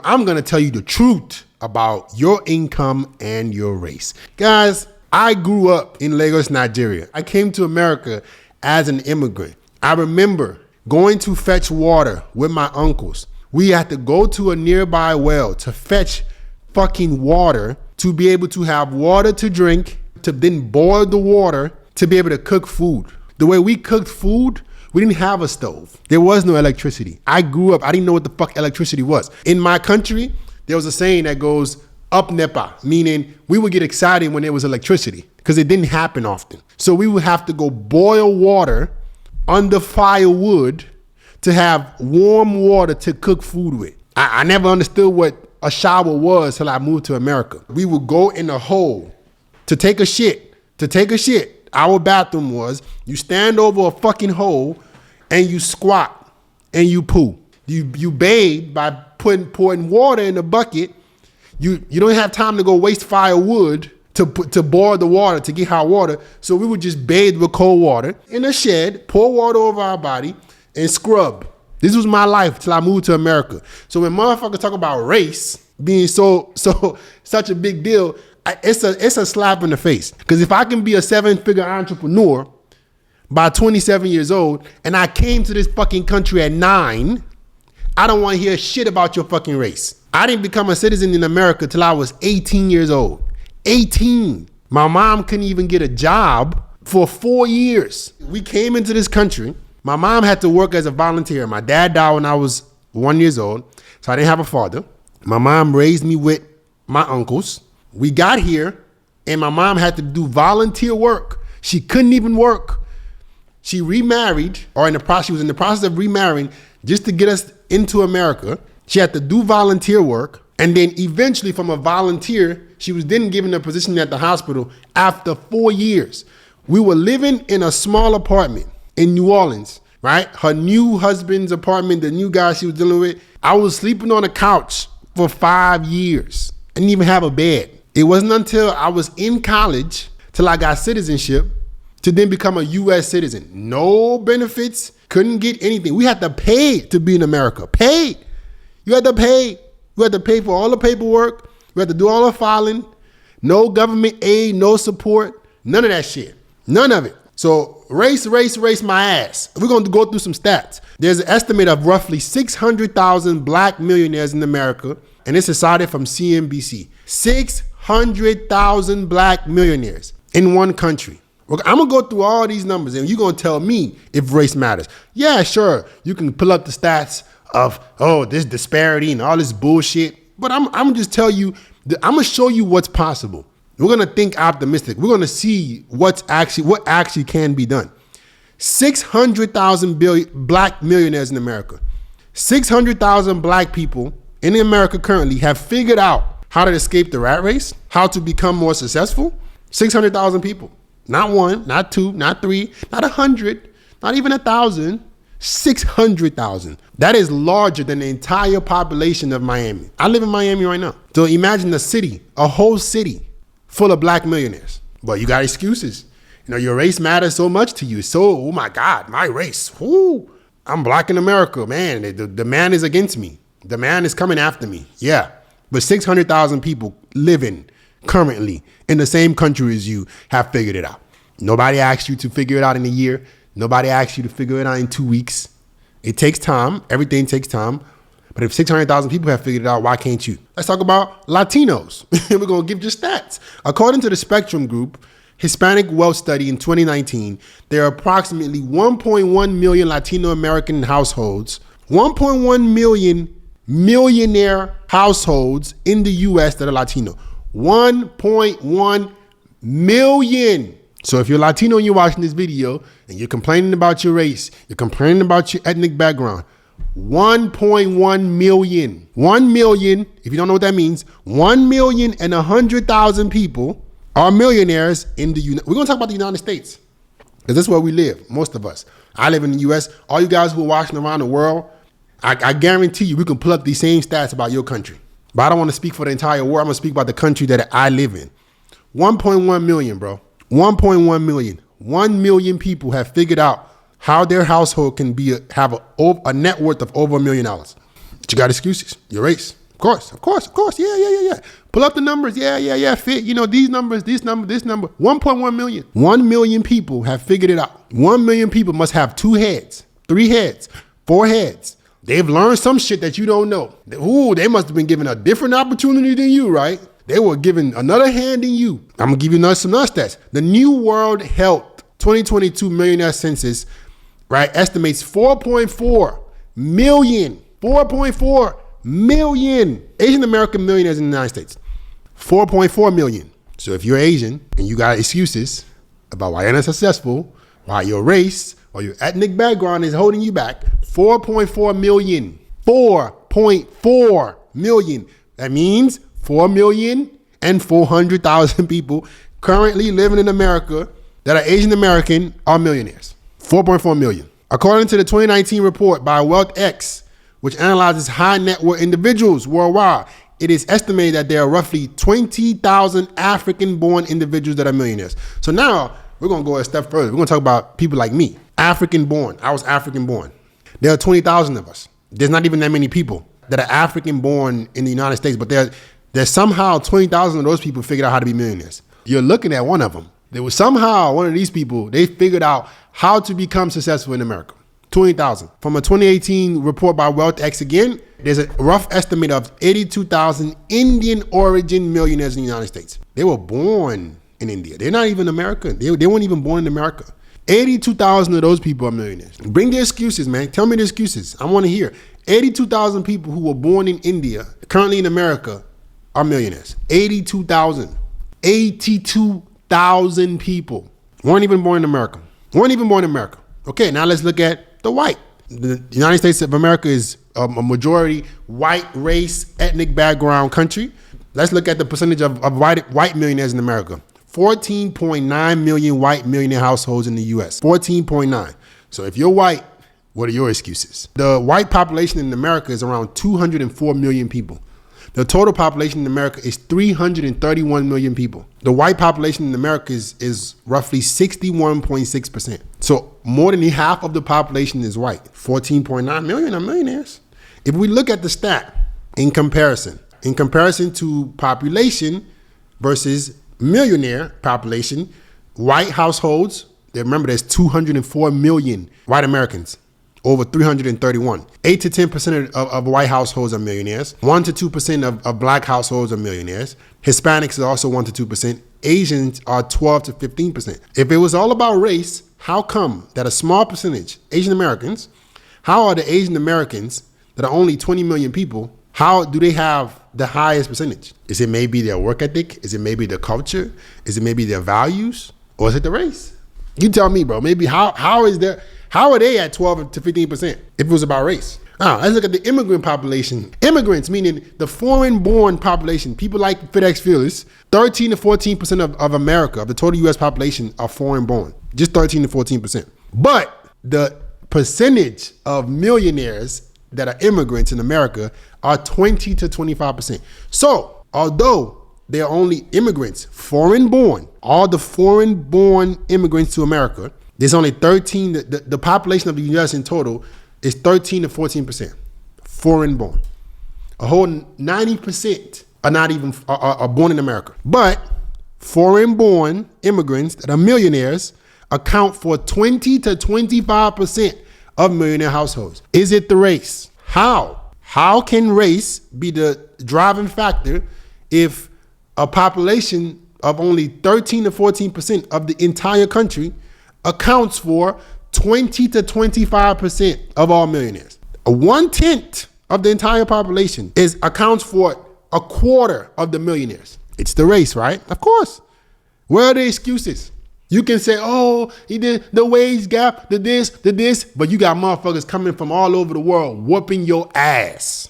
I'm going to tell you the truth about your income and your race. Guys, I grew up in Lagos, Nigeria. I came to America as an immigrant. I remember going to fetch water with my uncles. We had to go to a nearby well to fetch fucking water to be able to have water to drink, to then boil the water to be able to cook food. The way we cooked food, we didn't have a stove. There was no electricity. I grew up, I didn't know what the fuck electricity was. In my country, there was a saying that goes, up nepa, meaning we would get excited when there was electricity because it didn't happen often. So we would have to go boil water under firewood to have warm water to cook food with. I never understood what a shower was till I moved to America. We would go in a hole to take a shit. Our bathroom was, you stand over a fucking hole and you squat and you poo. You bathe by pouring water in a bucket. You don't have time to go waste firewood to boil the water, to get hot water. So we would just bathe with cold water in a shed, pour water over our body, and scrub. This was my life till I moved to America. So when motherfuckers talk about race being such a big deal, it's a slap in the face. Because if I can be a 7-figure entrepreneur by 27 years old, and I came to this fucking country at 9, I don't want to hear shit about your fucking race. I didn't become a citizen in America till I was 18 years old. 18. My mom couldn't even get a job for 4 years. We came into this country. My mom had to work as a volunteer. My dad died when I was 1 year old, so I didn't have a father. My mom raised me with my uncles. We got here, and my mom had to do volunteer work. She couldn't even work. She remarried, or she was in the process of remarrying just to get us into America. She had to do volunteer work, and then eventually from a volunteer, she was then given a position at the hospital after 4 years. We were living in a small apartment in New Orleans, right? Her new husband's apartment, the new guy she was dealing with. I was sleeping on a couch for 5 years. I didn't even have a bed. It wasn't until I was in college till I got citizenship to then become a U.S. citizen. No benefits, couldn't get anything. We had to pay to be in America. Pay. You had to pay. You had to pay for all the paperwork. You had to do all the filing. No government aid, no support, none of that shit. None of it. So race my ass. We're going to go through some stats. There's an estimate of roughly 600,000 black millionaires in America, and this is cited from CNBC. 600,000 black millionaires in one country. I'm going to go through all these numbers, and you're going to tell me if race matters. Yeah, sure. You can pull up the stats of, this disparity and all this bullshit. But I'm just tell you, I'm going to show you what's possible. We're going to think optimistic. We're going to see what actually can be done. 600,000 black millionaires in America. 600,000 black people in America currently have figured out how to escape the rat race, how to become more successful. 600,000 people. Not 1, not 2, not 3, not 100, not even 1,000. 600,000. That is larger than the entire population of Miami. I live in Miami right now. So imagine a city, a whole city full of black millionaires. But you got excuses. Your race matters so much to you. So, oh my God, my race. Whoo, I'm black in America, man. The man is against me. The man is coming after me. Yeah. But 600,000 people living currently in the same country as you have figured it out. Nobody asked you to figure it out in a year. Nobody asked you to figure it out in 2 weeks. It takes time. Everything takes time. But if 600,000 people have figured it out, why can't you? Let's talk about Latinos. We're going to give you stats. According to the Spectrum Group Hispanic Wealth Study in 2019, there are approximately 1.1 million Latino American households, 1.1 million millionaire households in the U.S. that are Latino. 1.1 million. So if you're Latino and you're watching this video and you're complaining about your race, you're complaining about your ethnic background, 1.1 million. 1 million, if you don't know what that means, 1,100,000 people are millionaires in the United States. We're going to talk about the United States because that's where we live, most of us. I live in the U.S. All you guys who are watching around the world, I guarantee you we can pull up these same stats about your country. But I don't want to speak for the entire world. I'm going to speak about the country that I live in. 1.1 million, bro. 1.1 million. 1 million people have figured out how their household can have a net worth of over $1 million. But you got excuses. Your race. Of course. Yeah. Pull up the numbers. Yeah. Fit. You know, these numbers, this number. 1.1 million. 1 million people have figured it out. 1 million people must have 2 heads, 3 heads, 4 heads. They've learned some shit that you don't know. Ooh, they must have been given a different opportunity than you, right? They were given another hand than you. I'm gonna give you some stats. The New World Health 2022 millionaire census, right, estimates 4.4 million Asian American millionaires in the United States. 4.4 million. So if you're Asian and you got excuses about why you're not successful, why your race or your ethnic background is holding you back, 4.4 million. 4.4 million. That means 4,400,000 people currently living in America that are Asian American are millionaires. 4.4 million. According to the 2019 report by WealthX, which analyzes high net worth individuals worldwide, it is estimated that there are roughly 20,000 African-born individuals that are millionaires. So now we're going to go a step further. We're going to talk about people like me, African-born. I was African-born. There are 20,000 of us. There's not even that many people that are African-born in the United States, but there's somehow 20,000 of those people figured out how to be millionaires. You're looking at one of them. There was somehow one of these people, they figured out how to become successful in America. 20,000. From a 2018 report by WealthX again, there's a rough estimate of 82,000 Indian origin millionaires in the United States. They were born in India. They're not even American. They weren't even born in America. 82,000 of those people are millionaires. Bring the excuses, man. Tell me the excuses. I want to hear. 82,000 people who were born in India, currently in America, are millionaires. 82,000. 82,000 people weren't even born in America. Okay, now let's look at the white. The United States of America is a majority white race, ethnic background country. Let's look at the percentage of white millionaires in America. 14.9 million white millionaire households in the US. 14.9. So if you're white, what are your excuses? The white population in America is around 204 million people. The total population in America is 331 million people. The white population in America is roughly 61.6%. So more than half of the population is white. 14.9 million are millionaires. If we look at the stat in comparison to population versus millionaire population, white households, remember there's 204 million white Americans. Over 331. 8 to 10% of white households are millionaires. 1 to 2% of black households are millionaires. Hispanics are also 1 to 2%. Asians are 12 to 15%. If it was all about race, how come that a small percentage, Asian Americans, how are the Asian Americans that are only 20 million people, how do they have the highest percentage? Is it maybe their work ethic? Is it maybe their culture? Is it maybe their values? Or is it the race? You tell me, bro. Maybe how are they at 12 to 15% if it was about race? Now, let's look at the immigrant population. Immigrants, meaning the foreign-born population, people like FedEx Fearless, 13 to 14% of America, of the total U.S. population, are foreign-born. Just 13 to 14%. But the percentage of millionaires that are immigrants in America are 20 to 25%. So, although they're only immigrants, foreign-born, all the foreign-born immigrants to America, there's only 13, the population of the U.S. in total is 13 to 14% foreign-born. A whole 90% are not even are born in America. But foreign-born immigrants that are millionaires account for 20 to 25% of millionaire households. Is it the race? How? How can race be the driving factor if a population of only 13 to 14% of the entire country accounts for 20 to 25% of all millionaires? 1/10 of the entire population accounts for a quarter of the millionaires. It's the race, right? Of course. Where are the excuses? You can say, oh, he did the wage gap, the this, but you got motherfuckers coming from all over the world whooping your ass.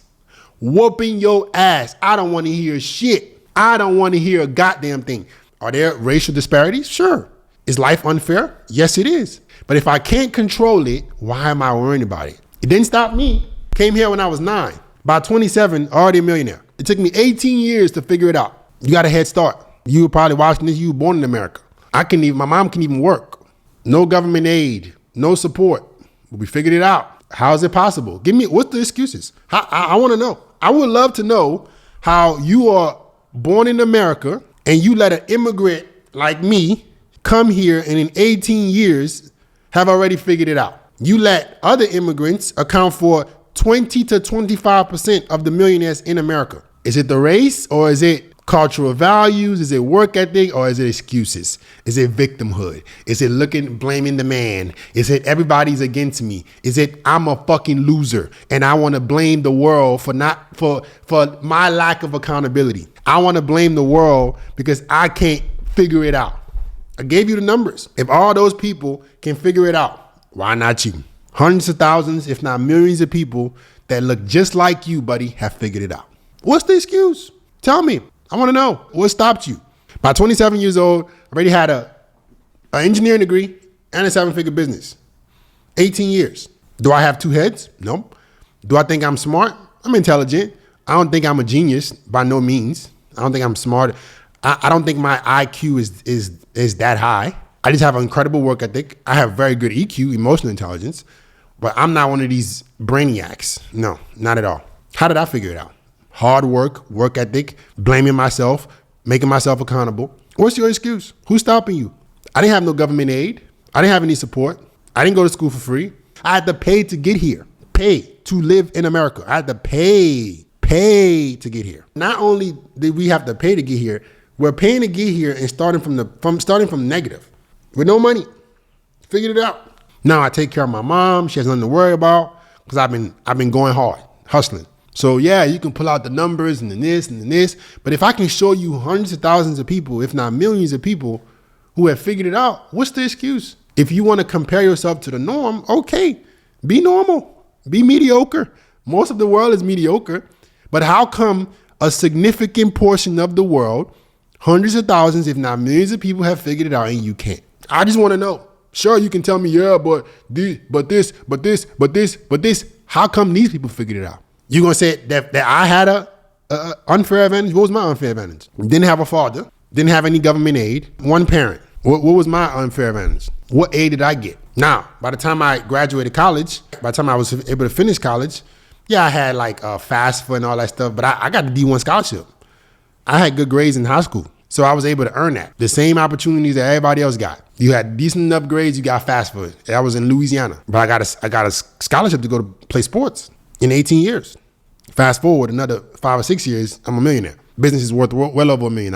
Whooping your ass. I don't want to hear shit. I don't want to hear a goddamn thing. Are there racial disparities? Sure. Is life unfair? Yes, it is. But if I can't control it, why am I worrying about it? It didn't stop me. Came here when I was 9. By 27, already a millionaire. It took me 18 years to figure it out. You got a head start. You were probably watching this. You were born in America. My mom can even work. No government aid, no support. We figured it out. How is it possible? What's the excuses? I want to know. I would love to know how you are born in America and you let an immigrant like me come here and in 18 years have already figured it out. You let other immigrants account for 20 to 25% of the millionaires in America. Is it the race, or is it cultural values? Is it work ethic, or is it excuses? Is it victimhood? Is it blaming the man? Is it everybody's against me? Is it I'm a fucking loser and I want to blame the world for my lack of accountability? I want to blame the world because I can't figure it out. I gave you the numbers. If all those people can figure it out, why not you? Hundreds of thousands, if not millions of people that look just like you, buddy, have figured it out. What's the excuse? Tell me. I want to know. What stopped you? By 27 years old, I already had an engineering degree and a 7-figure business. 18 years. Do I have 2 heads? No. Do I think I'm smart? I'm intelligent. I don't think I'm a genius by no means. I don't think I'm smart. I don't think my IQ is that high. I just have an incredible work ethic. I have very good EQ, emotional intelligence, but I'm not one of these brainiacs. No, not at all. How did I figure it out? Hard work ethic, blaming myself, making myself accountable. What's your excuse? Who's stopping you? I didn't have no government aid. I didn't have any support. I didn't go to school for free. I had to pay to get here. Pay to live in America. I had to pay to get here. Not only did we have to pay to get here, we're paying to get here and starting from negative with no money. Figured it out. Now I take care of my mom. She has nothing to worry about because I've been going hard, hustling. So yeah, you can pull out the numbers and this and this, but if I can show you hundreds of thousands of people, if not millions of people who have figured it out, what's the excuse? If you want to compare yourself to the norm, okay, be normal, be mediocre. Most of the world is mediocre, but how come a significant portion of the world, hundreds of thousands, if not millions of people have figured it out and you can't? I just want to know. Sure, you can tell me, yeah, but this. How come these people figured it out? You gonna say that I had a unfair advantage? What was my unfair advantage? Didn't have a father, didn't have any government aid, one parent. What was my unfair advantage? What aid did I get? Now, by the time I graduated college, by the time I was able to finish college, yeah, I had like FAFSA and all that stuff, but I got the D1 scholarship. I had good grades in high school, so I was able to earn that. The same opportunities that everybody else got. You had decent enough grades, you got FAFSA. I was in Louisiana, but I got a scholarship to go to play sports in 18 years. Fast forward another 5 or 6 years, I'm a millionaire. Business is worth well over $1 million.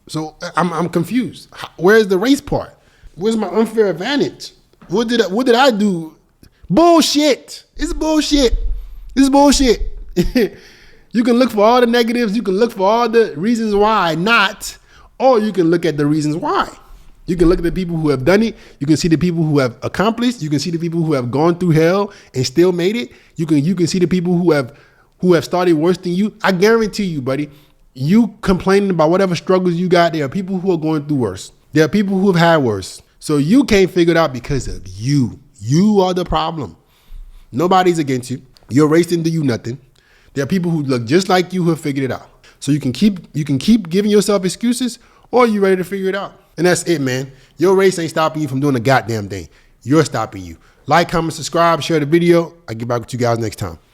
So I'm confused. Where's the race part? Where's my unfair advantage? What did I do? Bullshit. It's bullshit. This is bullshit. You can look for all the negatives. You can look for all the reasons why not, or you can look at the reasons why. You can look at the people who have done it. You can see the people who have accomplished. You can see the people who have gone through hell and still made it. You can see the people who have started worse than you. I guarantee you, buddy, you complaining about whatever struggles you got, there are people who are going through worse. There are people who have had worse. So you can't figure it out because of you. You are the problem. Nobody's against you. Your race didn't do you nothing. There are people who look just like you who have figured it out. So you can keep giving yourself excuses, or you ready to figure it out. And that's it, man. Your race ain't stopping you from doing a goddamn thing. You're stopping you. Like, comment, subscribe, share the video. I'll get back with you guys next time.